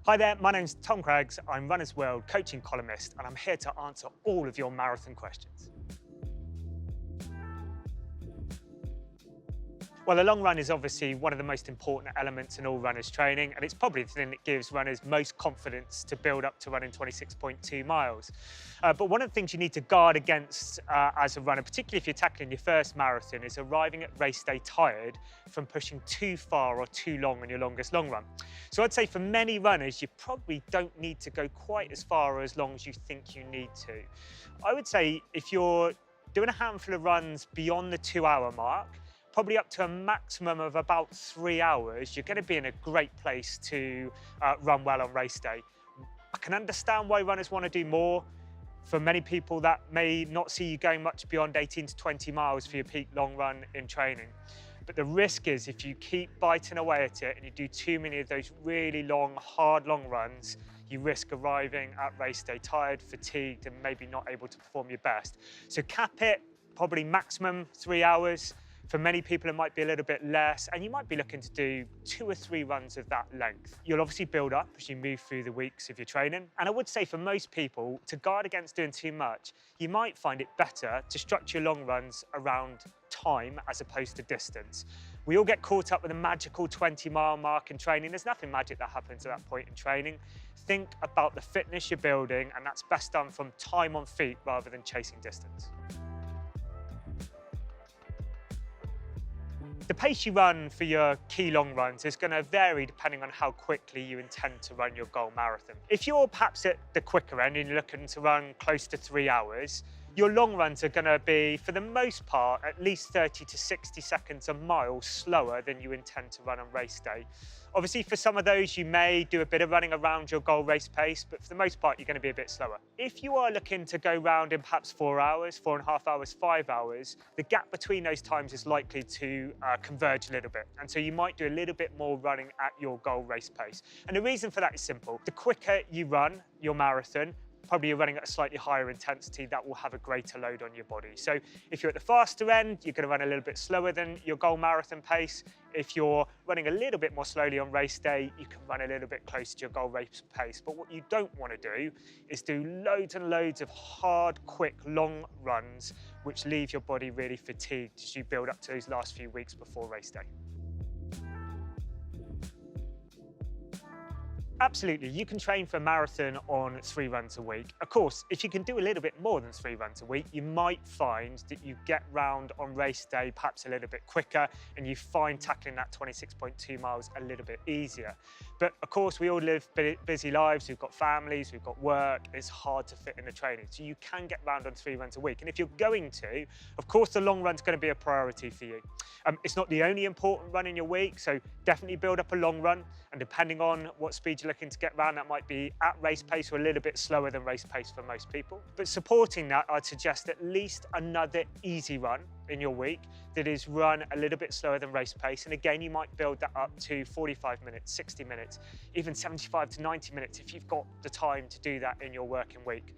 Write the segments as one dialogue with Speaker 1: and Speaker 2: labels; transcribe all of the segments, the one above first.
Speaker 1: Hi there, my name's Tom Craggs. I'm Runner's World coaching columnist, and I'm here to answer all of your marathon questions. Well, the long run is obviously one of the most important elements in all runners' training, and it's probably the thing that gives runners most confidence to build up to running 26.2 miles. But one of the things you need to guard against as a runner, particularly if you're tackling your first marathon, is arriving at race day tired from pushing too far or too long on your longest long run. So I'd say for many runners, you probably don't need to go quite as far or as long as you think you need to. I would say if you're doing a handful of runs beyond the 2 hour mark, probably up to a maximum of about 3 hours, you're going to be in a great place to run well on race day. I can understand why runners want to do more. For many people, that may not see you going much beyond 18 to 20 miles for your peak long run in training. But the risk is if you keep biting away at it and you do too many of those really long, hard long runs, you risk arriving at race day tired, fatigued, and maybe not able to perform your best. So cap it, probably maximum 3 hours. For many people, it might be a little bit less, and you might be looking to do 2 or 3 runs of that length. You'll obviously build up as you move through the weeks of your training. And I would say for most people, to guard against doing too much, you might find it better to structure long runs around time as opposed to distance. We all get caught up with a magical 20-mile mark in training. There's nothing magic that happens at that point in training. Think about the fitness you're building, and that's best done from time on feet rather than chasing distance. The pace you run for your key long runs is going to vary depending on how quickly you intend to run your goal marathon. If you're perhaps at the quicker end and you're looking to run close to 3 hours, your long runs are going to be, for the most part, at least 30 to 60 seconds a mile slower than you intend to run on race day. Obviously, for some of those, you may do a bit of running around your goal race pace, but for the most part, you're going to be a bit slower. If you are looking to go round in perhaps 4 hours, 4.5 hours, 5 hours, the gap between those times is likely to converge a little bit. And so you might do a little bit more running at your goal race pace. And the reason for that is simple. The quicker you run your marathon, probably you're running at a slightly higher intensity, that will have a greater load on your body. So if you're at the faster end, you're going to run a little bit slower than your goal marathon pace. If you're running a little bit more slowly on race day, you can run a little bit closer to your goal race pace. But what you don't want to do is do loads and loads of hard, quick, long runs, which leave your body really fatigued as you build up to those last few weeks before race day. Absolutely, you can train for a marathon on 3 runs a week. Of course, if you can do a little bit more than 3 runs a week, you might find that you get round on race day perhaps a little bit quicker and you find tackling that 26.2 miles a little bit easier. But of course, we all live busy lives, we've got families, we've got work, it's hard to fit in the training. So you can get round on 3 runs a week. And if you're going to, of course, the long run's going to be a priority for you. It's not the only important run in your week, so definitely build up a long run. And depending on what speed you're looking to get round, that might be at race pace or a little bit slower than race pace for most people. But supporting that, I'd suggest at least another easy run in your week that is run a little bit slower than race pace. And again, you might build that up to 45 minutes, 60 minutes, even 75 to 90 minutes if you've got the time to do that in your working week.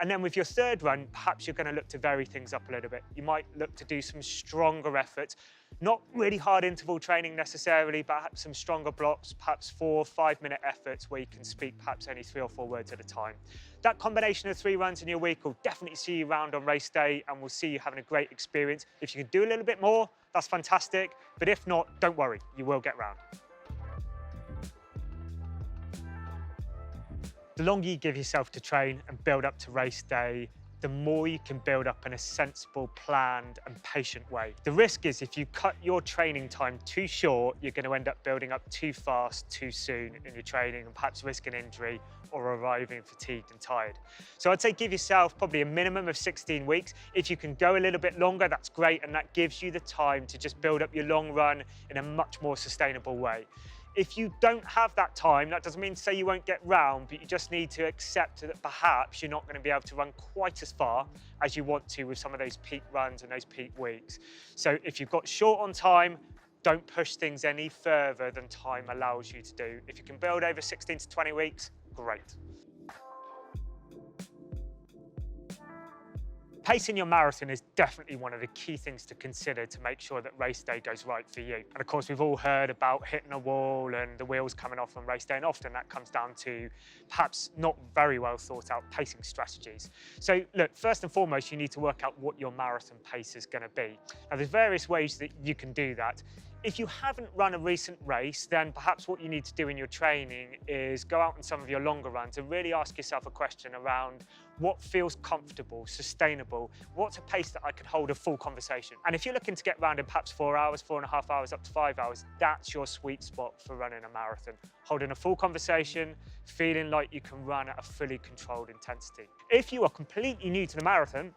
Speaker 1: And then with your third run, perhaps you're going to look to vary things up a little bit. You might look to do some stronger efforts, not really hard interval training necessarily, but perhaps some stronger blocks, perhaps 4 or 5 minute efforts where you can speak perhaps only 3 or 4 words at a time. That combination of 3 runs in your week will definitely see you round on race day and we'll see you having a great experience. If you can do a little bit more, that's fantastic. But if not, don't worry, you will get round. The longer you give yourself to train and build up to race day, the more you can build up in a sensible, planned and patient way. The risk is if you cut your training time too short, you're going to end up building up too fast, too soon in your training and perhaps risk an injury or arriving fatigued and tired. So I'd say give yourself probably a minimum of 16 weeks. If you can go a little bit longer, that's great, and that gives you the time to just build up your long run in a much more sustainable way. If you don't have that time, that doesn't mean to say you won't get round, but you just need to accept that perhaps you're not going to be able to run quite as far as you want to with some of those peak runs and those peak weeks. So if you've got short on time, don't push things any further than time allows you to do. If you can build over 16 to 20 weeks, great. Pacing your marathon is definitely one of the key things to consider to make sure that race day goes right for you. And of course, we've all heard about hitting a wall and the wheels coming off on race day, and often that comes down to perhaps not very well thought out pacing strategies. So look, first and foremost, you need to work out what your marathon pace is going to be. Now, there's various ways that you can do that. If you haven't run a recent race, then perhaps what you need to do in your training is go out on some of your longer runs and really ask yourself a question around what feels comfortable, sustainable, what's a pace that I could hold a full conversation. And if you're looking to get round in perhaps 4 hours, 4.5 hours, up to 5 hours, that's your sweet spot for running a marathon. Holding a full conversation, feeling like you can run at a fully controlled intensity. If you are completely new to the marathon,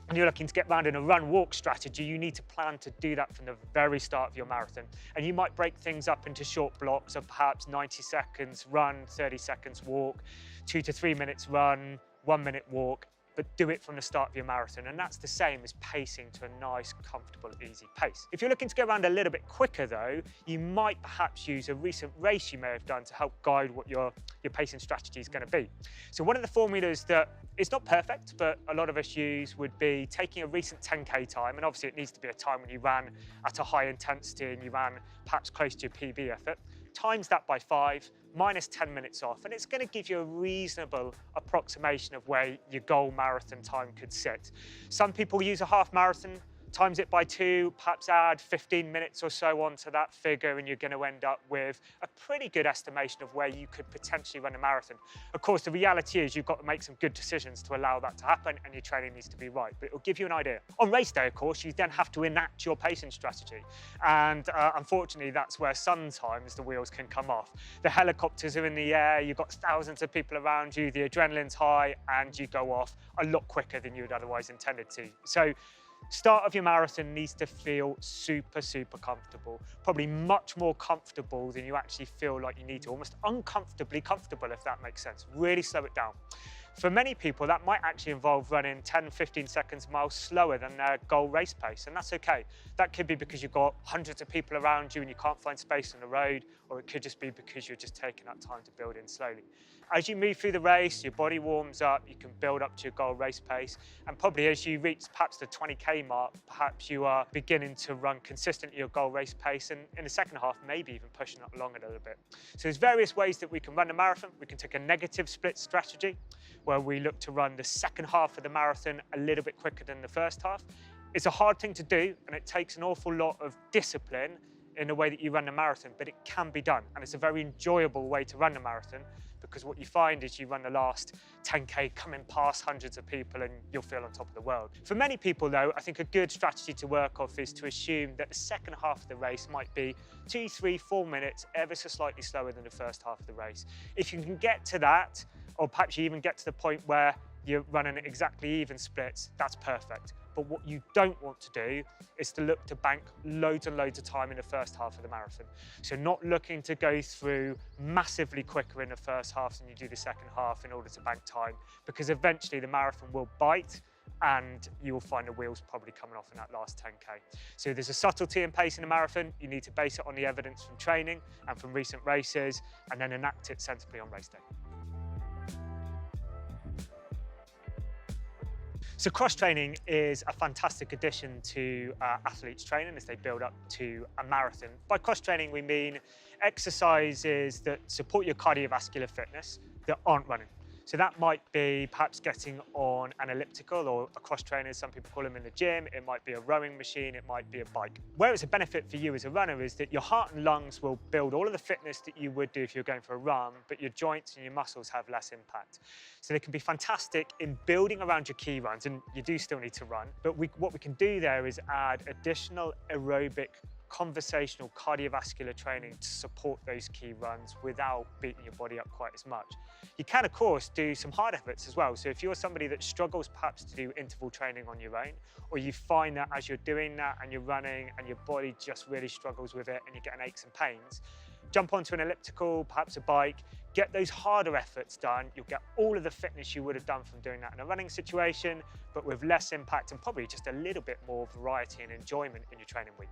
Speaker 1: and you're looking to get round in a run-walk strategy, you need to plan to do that from the very start of your marathon. And you might break things up into short blocks of perhaps 90 seconds run, 30 seconds walk, 2 to 3 minutes run, 1 minute walk, but do it from the start of your marathon. And that's the same as pacing to a nice, comfortable, easy pace. If you're looking to go around a little bit quicker though, you might perhaps use a recent race you may have done to help guide what your pacing strategy is going to be. So one of the formulas that is not perfect, but a lot of us use would be taking a recent 10K time, and obviously it needs to be a time when you ran at a high intensity and you ran perhaps close to your PB effort, times that by 5, minus 10 minutes off, and it's going to give you a reasonable approximation of where your goal marathon time could sit. Some people use a half marathon, times it by 2, perhaps add 15 minutes or so onto that figure, and you're going to end up with a pretty good estimation of where you could potentially run a marathon. Of course, the reality is you've got to make some good decisions to allow that to happen, and your training needs to be right, but it'll give you an idea. On race day, of course, you then have to enact your pacing strategy, and unfortunately, that's where sometimes the wheels can come off. The helicopters are in the air, you've got thousands of people around you, the adrenaline's high, and you go off a lot quicker than you would otherwise intended to. So start of your marathon needs to feel super, super comfortable, probably much more comfortable than you actually feel like you need to, almost uncomfortably comfortable, if that makes sense. Really slow it down. For many people, that might actually involve running 10, 15 seconds miles slower than their goal race pace, and that's okay. That could be because you've got hundreds of people around you and you can't find space on the road, or it could just be because you're just taking that time to build in slowly. As you move through the race, your body warms up, you can build up to your goal race pace, and probably as you reach perhaps the 20K mark, perhaps you are beginning to run consistently your goal race pace, and in the second half, maybe even pushing up along a little bit. So there's various ways that we can run a marathon. We can take a negative split strategy, where we look to run the second half of the marathon a little bit quicker than the first half. It's a hard thing to do, and it takes an awful lot of discipline in the way that you run a marathon, but it can be done, and it's a very enjoyable way to run a marathon, because what you find is you run the last 10K coming past hundreds of people and you'll feel on top of the world. For many people though, I think a good strategy to work off is to assume that the second half of the race might be 2, 3, 4 minutes, ever so slightly slower than the first half of the race. If you can get to that, or perhaps you even get to the point where you're running exactly even splits, that's perfect. But what you don't want to do is to look to bank loads and loads of time in the first half of the marathon. So not looking to go through massively quicker in the first half than you do the second half in order to bank time, because eventually the marathon will bite and you will find the wheels probably coming off in that last 10K. So there's a subtlety in pacing a marathon. You need to base it on the evidence from training and from recent races, and then enact it sensibly on race day. So cross-training is a fantastic addition to athletes' training as they build up to a marathon. By cross-training, we mean exercises that support your cardiovascular fitness that aren't running. So that might be perhaps getting on an elliptical or a cross trainer, as some people call them in the gym. It might be a rowing machine, it might be a bike. Where it's a benefit for you as a runner is that your heart and lungs will build all of the fitness that you would do if you're going for a run, but your joints and your muscles have less impact. So they can be fantastic in building around your key runs, and you do still need to run, but what we can do there is add additional aerobic conversational cardiovascular training to support those key runs without beating your body up quite as much. You can, of course, do some hard efforts as well. So if you're somebody that struggles perhaps to do interval training on your own, or you find that as you're doing that and you're running and your body just really struggles with it and you're getting aches and pains, jump onto an elliptical, perhaps a bike, get those harder efforts done. You'll get all of the fitness you would have done from doing that in a running situation, but with less impact and probably just a little bit more variety and enjoyment in your training week.